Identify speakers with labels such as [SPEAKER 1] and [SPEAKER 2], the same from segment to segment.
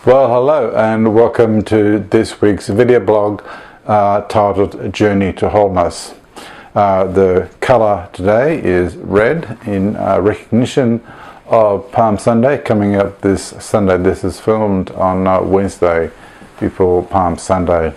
[SPEAKER 1] Well, hello and welcome to this week's video blog titled Journey to Wholeness. The colour today is red in recognition of Palm Sunday coming up this Sunday. This is filmed on Wednesday before Palm Sunday.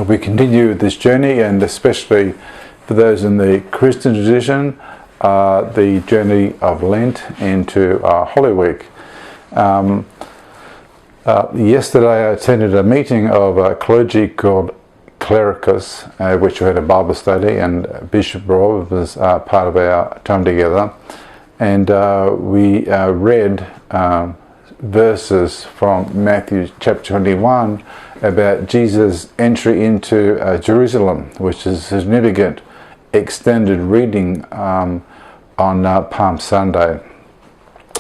[SPEAKER 1] We continue this journey, and especially for those in the Christian tradition, the journey of Lent into Holy Week. Yesterday I attended a meeting of a clergy called Clericus, which we had a Bible study, and Bishop Rob was part of our time together, and we read verses from Matthew chapter 21 about Jesus' entry into Jerusalem, which is a significant extended reading on Palm Sunday.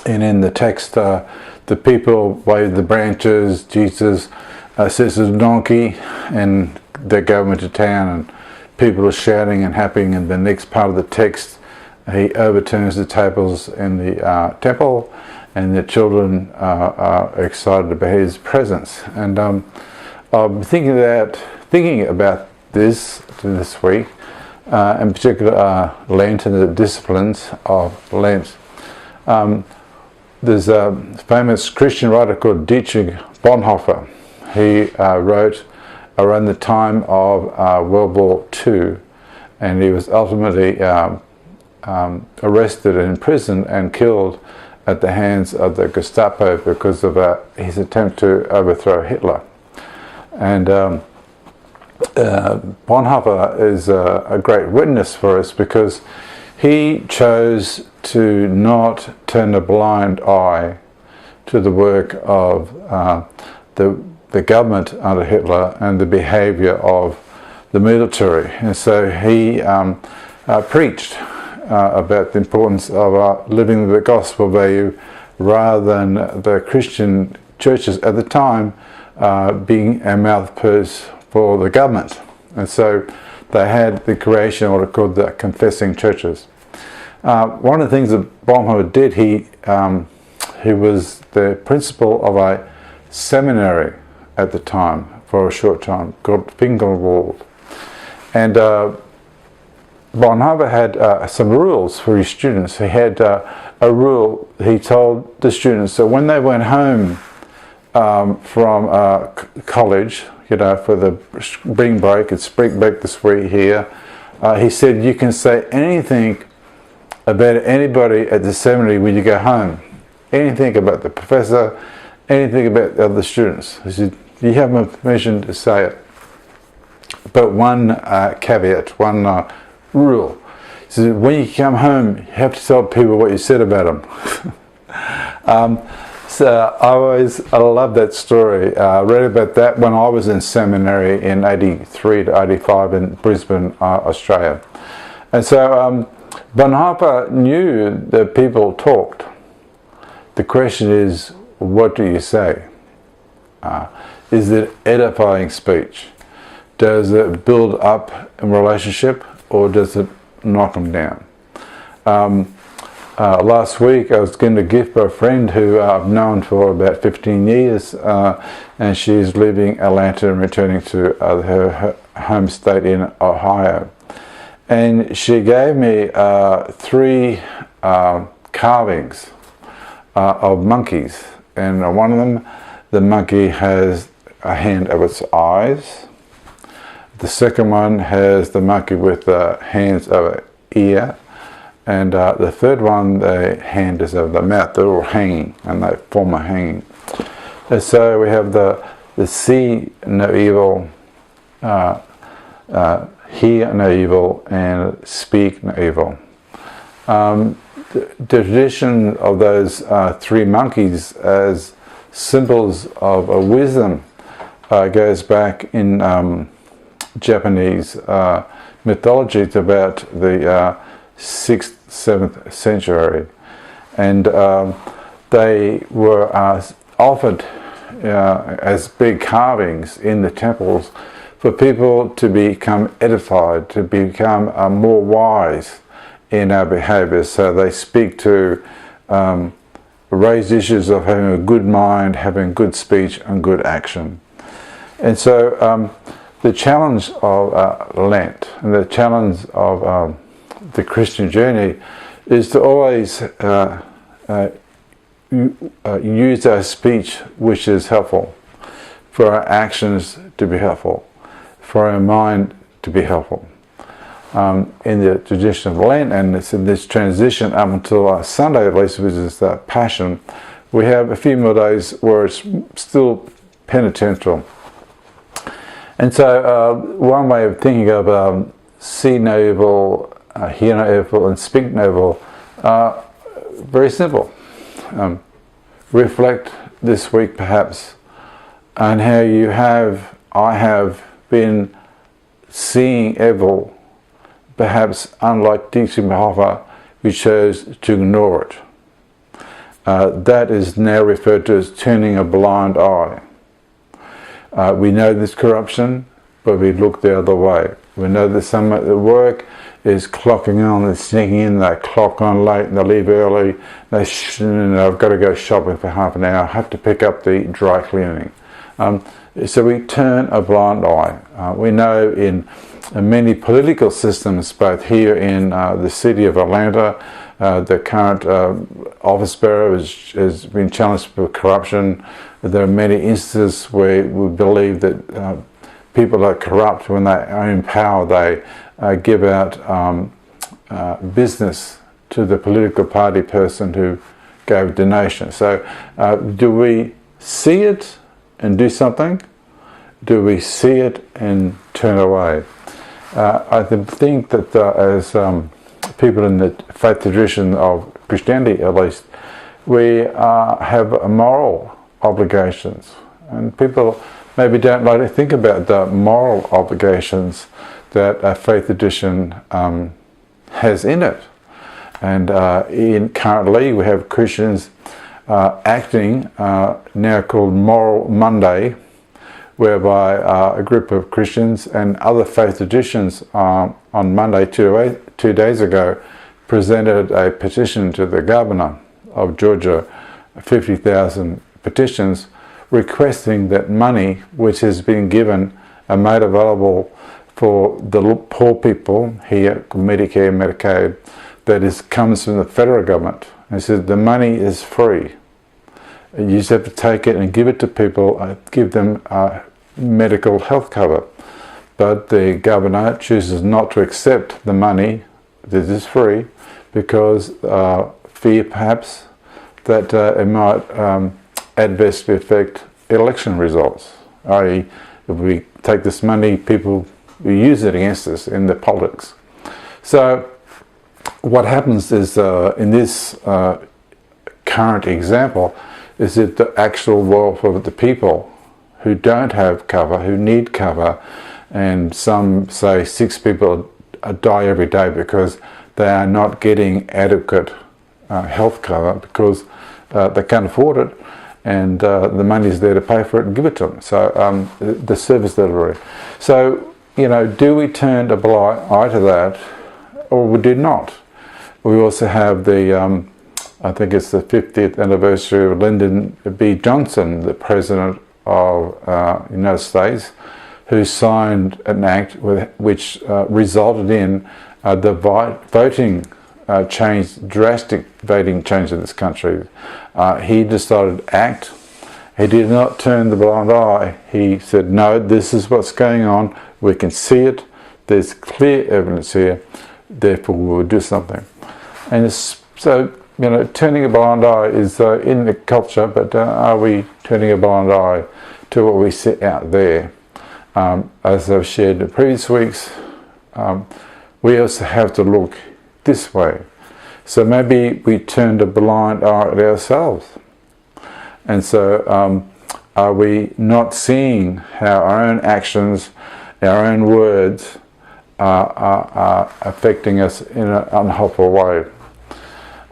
[SPEAKER 1] And in the text, the people wave the branches, Jesus sits his donkey, and they go into town, and people are shouting and happy. And the next part of the text, he overturns the tables in the temple, and the children are excited about his presence. And I'm thinking about this week, in particular Lent and the disciplines of Lent. There's a famous Christian writer called Dietrich Bonhoeffer. He wrote around the time of World War II, and he was ultimately arrested and imprisoned and killed at the hands of the Gestapo because of his attempt to overthrow Hitler. And Bonhoeffer is a great witness for us, because he chose to not turn a blind eye to the work of the government under Hitler and the behavior of the military. And so he preached about the importance of living the gospel value, rather than the Christian churches at the time being a mouthpiece for the government. And so they had the creation of what are called the confessing churches. One of the things that Bonhoeffer did, he was the principal of a seminary at the time for a short time called Finkelwald. And Bonhoeffer had some rules for his students. He had a rule. He told the students that when they went home from college, for the spring break, it's spring break this week here, he said, you can say anything about anybody at the seminary when you go home. Anything about the professor, anything about the other students. He said, you have my permission to say it. But one caveat, one rule. He said, when you come home, you have to tell people what you said about them. So I love that story. I read about that when I was in seminary in 83 to 85 in Brisbane, Australia. And so Bonhoeffer knew that people talked. The question is, what do you say? Is it edifying speech? Does it build up a relationship, or does it knock them down? Last week I was given a gift by a friend who I've known for about 15 years, and she's leaving Atlanta and returning to her home state in Ohio. And she gave me 3 carvings of monkeys, and one of them, the monkey has a hand over its eyes. The second one has the monkey with the hands over ear, and the third one, the hand is over the mouth. They're all hanging, and they form a hanging. And so we have the see no evil, hear no evil, and speak no evil. The tradition of those 3 monkeys as symbols of wisdom goes back in Japanese mythology to about the 6th, 7th century, and they were offered as big carvings in the temples for people to become edified, to become more wise in our behaviours. So they speak to raise issues of having a good mind, having good speech and good action. And so the challenge of Lent and the challenge of the Christian journey is to always use our speech which is helpful, for our actions to be helpful, for our mind to be helpful. In the tradition of Lent, and it's in this transition up until Sunday at least, which is the Passion, we have a few more days where it's still penitential. And so one way of thinking of see no evil, hear no evil, and speak no evil, very simple. Reflect this week perhaps on how I have been seeing evil, perhaps unlike Dietrich Bonhoeffer, who chose to ignore it. That is now referred to as turning a blind eye. We know there's corruption, but we look the other way. We know that some at the work is clocking on, they're sneaking in, they clock on late and they leave early, I've got to go shopping for half an hour, I have to pick up the dry cleaning. So we turn a blind eye. We know in many political systems, both here in the city of Atlanta, the current office bearer has been challenged for corruption. There are many instances where we believe that people are corrupt when they own power. They give out business to the political party person who gave donation. So do we see it and do something? Do we see it and turn away? I think that as people in the faith tradition of Christianity at least, we have moral obligations, and people maybe don't like to think about the moral obligations that a faith tradition has in it. And currently we have Christians acting now called Moral Monday, whereby a group of Christians and other faith traditions on Monday, 2 days ago, presented a petition to the governor of Georgia, 50,000 petitions, requesting that money which has been given and made available for the poor people here, Medicare, Medicaid, that comes from the federal government. And he said the money is free. You just have to take it and give it to people, give them medical health cover. But the governor chooses not to accept the money that is free because fear perhaps that it might adversely affect election results. I.e., if we take this money, people will use it against us in the politics. So what happens is in this current example is that the actual welfare of the people who don't have cover, who need cover, and some say 6 people die every day because they are not getting adequate health cover because they can't afford it, and the money is there to pay for it and give it to them. So the service delivery. So, do we turn a blind eye to that, or we did not? We also have the, I think it's the 50th anniversary of Lyndon B. Johnson, the President of the United States, who signed an act which resulted in the voting change, drastic voting change in this country. He decided to act. He did not turn the blind eye. He said, no, this is what's going on. We can see it. There's clear evidence here. Therefore, we will do something. And so, turning a blind eye is in the culture, but are we turning a blind eye to what we see out there? As I've shared in previous weeks, we also have to look this way. So maybe we turned a blind eye at ourselves. And so are we not seeing how our own actions, our own words are affecting us in an unhelpful way?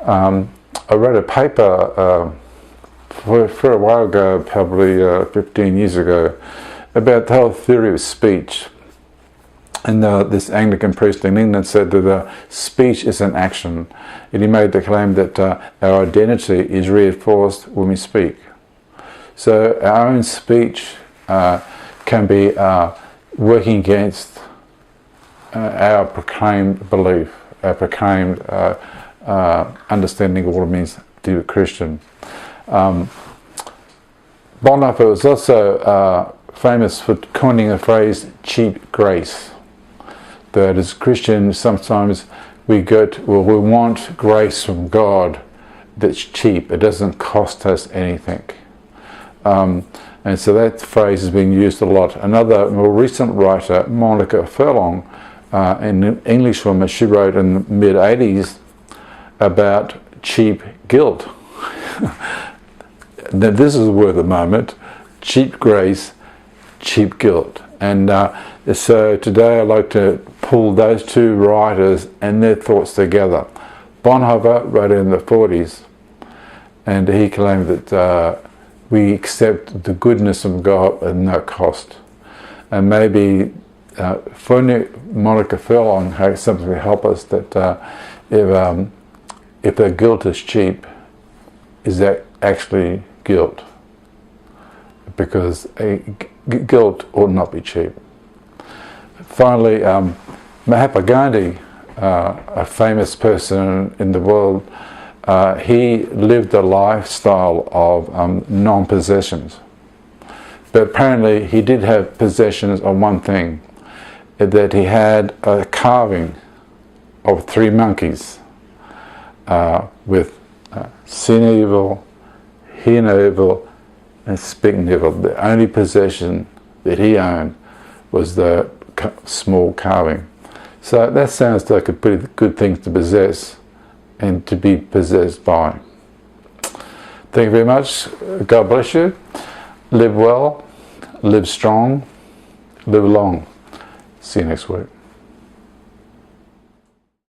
[SPEAKER 1] I wrote a paper for a while ago, probably 15 years ago, about the whole theory of speech. And this Anglican priest in England said that speech is an action. And he made the claim that our identity is reinforced when we speak. So our own speech can be working against our proclaimed belief, our proclaimed understanding of what it means to be a Christian. Bonhoeffer was also famous for coining the phrase cheap grace. That as Christians sometimes we want grace from God that's cheap. It doesn't cost us anything. And so that phrase has been used a lot. Another more recent writer, Monica Furlong, an Englishwoman, she wrote in the mid-80s about cheap guilt. Now this is a word of the moment: cheap grace, cheap guilt. And so today I'd like to pull those two writers and their thoughts together. Bonhoeffer wrote it in the 40s, and he claimed that we accept the goodness of God at no cost. And maybe Monica Furlong has something to help us, that if the guilt is cheap, is that actually guilt? Because guilt ought not be cheap. Finally, Mahatma Gandhi, a famous person in the world, he lived a lifestyle of non-possessions. But apparently he did have possessions of one thing, that he had a carving of 3 monkeys with seeing evil, hearing evil, and speaking evil. The only possession that he owned was the small carving. So that sounds like a pretty good thing to possess and to be possessed by. Thank you very much. God bless you. Live well, live strong, live long. See you next week.